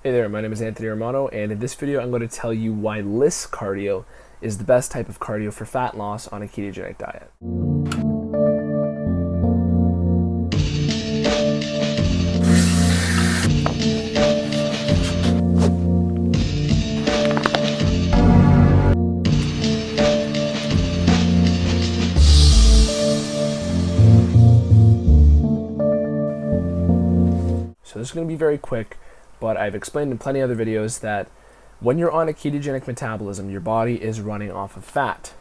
Hey there, my name is Anthony Romano, and in this video I'm going to tell you why LISS cardio is the best type of cardio for fat loss on a ketogenic diet. So this is going to be very quick, but I've explained in plenty of other videos that when you're on a ketogenic metabolism, your body is running off of fat.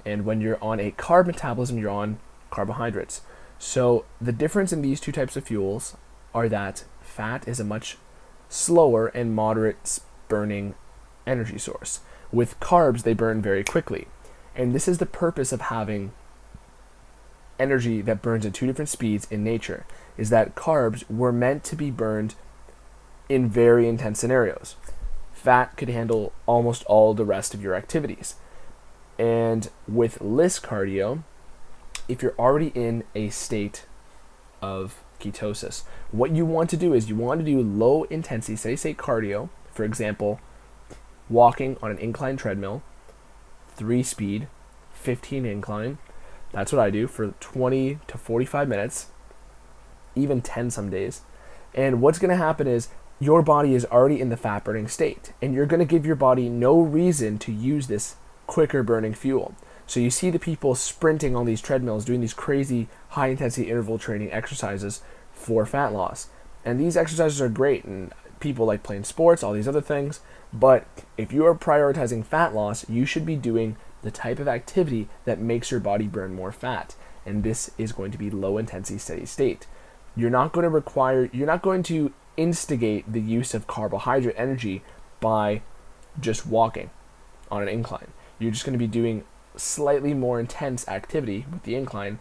And when you're on a carb metabolism, you're on carbohydrates. So the difference in these two types of fuels are that fat is a much slower and moderate burning energy source. With carbs, they burn very quickly. And this is the purpose of having energy that burns at two different speeds in nature, is that carbs were meant to be burned in very intense scenarios. Fat could handle almost all the rest of your activities. And with LISS cardio, if you're already in a state of ketosis, what you want to do is you want to do low intensity steady state cardio. For example, walking on an incline treadmill, 3 speed, 15 incline. That's what I do for 20 to 45 minutes, even 10 some days. And what's going to happen is your body is already in the fat burning state, and you're going to give your body no reason to use this quicker burning fuel. So you see the people sprinting on these treadmills doing these crazy high intensity interval training exercises for fat loss. And these exercises are great, and people like playing sports, all these other things. But if you are prioritizing fat loss, you should be doing the type of activity that makes your body burn more fat. And this is going to be low intensity steady state. You're not going to instigate the use of carbohydrate energy by just walking on an incline. You're just going to be doing slightly more intense activity with the incline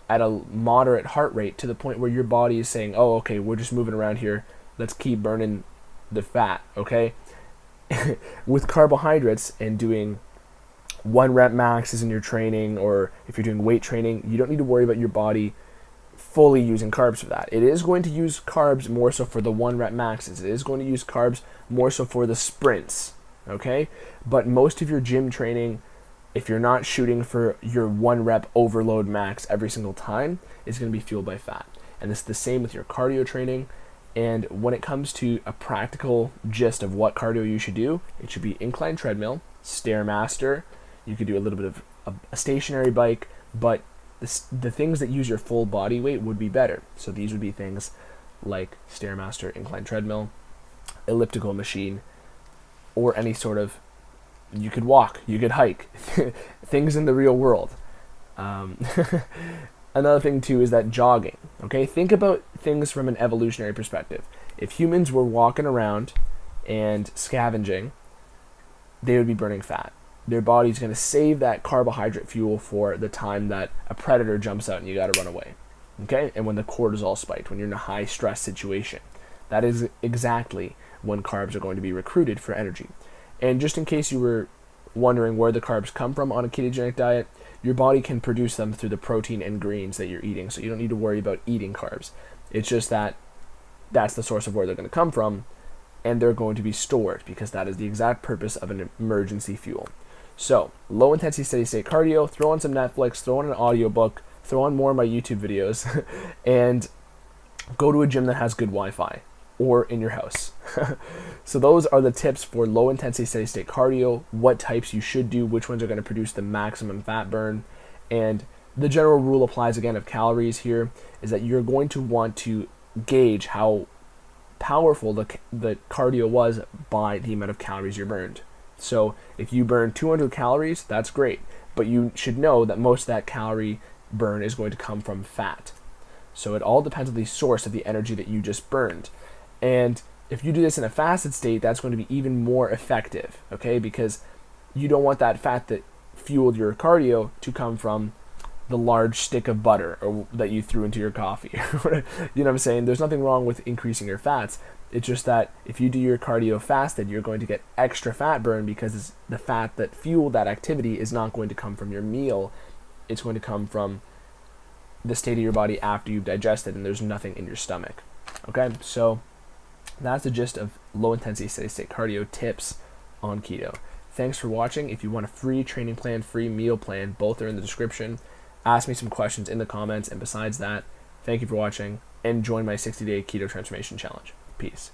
at a moderate heart rate, to the point where your body is saying, oh, okay, we're just moving around here. Let's keep burning the fat, okay? With carbohydrates and doing 1 rep maxes in your training, or if you're doing weight training, you don't need to worry about your body fully using carbs for that. It is going to use carbs more so for the 1 rep maxes. It is going to use carbs more so for the sprints, okay? But most of your gym training, if you're not shooting for your 1 rep overload max every single time, is going to be fueled by fat. And it's the same with your cardio training. And when it comes to a practical gist of what cardio you should do, it should be incline treadmill, Stairmaster. You could do a little bit of a stationary bike, but the things that use your full body weight would be better. So these would be things like Stairmaster, incline treadmill, elliptical machine, or any sort of, you could walk, you could hike, things in the real world. Another thing too is that jogging, okay? Think about things from an evolutionary perspective. If humans were walking around and scavenging, they would be burning fat. Their body's going to save that carbohydrate fuel for the time that a predator jumps out and you got to run away, okay? And when the cortisol spiked, when you're in a high stress situation, that is exactly when carbs are going to be recruited for energy. And just in case you were wondering where the carbs come from on a ketogenic diet, your body can produce them through the protein and greens that you're eating, so you don't need to worry about eating carbs. It's just that that's the source of where they're going to come from, and they're going to be stored, because that is the exact purpose of an emergency fuel. So, low intensity steady state cardio, throw on some Netflix, throw on an audiobook, throw on more of my YouTube videos, and go to a gym that has good Wi-Fi, or in your house. So those are the tips for low intensity steady state cardio, what types you should do, which ones are going to produce the maximum fat burn. And the general rule applies again of calories here, is that you're going to want to gauge how powerful the cardio was by the amount of calories you burned. So if you burn 200 calories, that's great, but you should know that most of that calorie burn is going to come from fat. So it all depends on the source of the energy that you just burned. And if you do this in a fasted state, that's going to be even more effective, okay? Because you don't want that fat that fueled your cardio to come from the large stick of butter or that you threw into your coffee. You know what I'm saying? There's nothing wrong with increasing your fats. It's just that if you do your cardio fasted, you're going to get extra fat burn, because the fat that fueled that activity is not going to come from your meal. It's going to come from the state of your body after you've digested and there's nothing in your stomach. Okay, so That's the gist of low intensity steady state cardio tips on keto. Thanks for watching. If you want a free training plan, free meal plan, both are in the description. Ask me some questions in the comments. And besides that, thank you for watching and join my 60-day keto transformation challenge. Peace.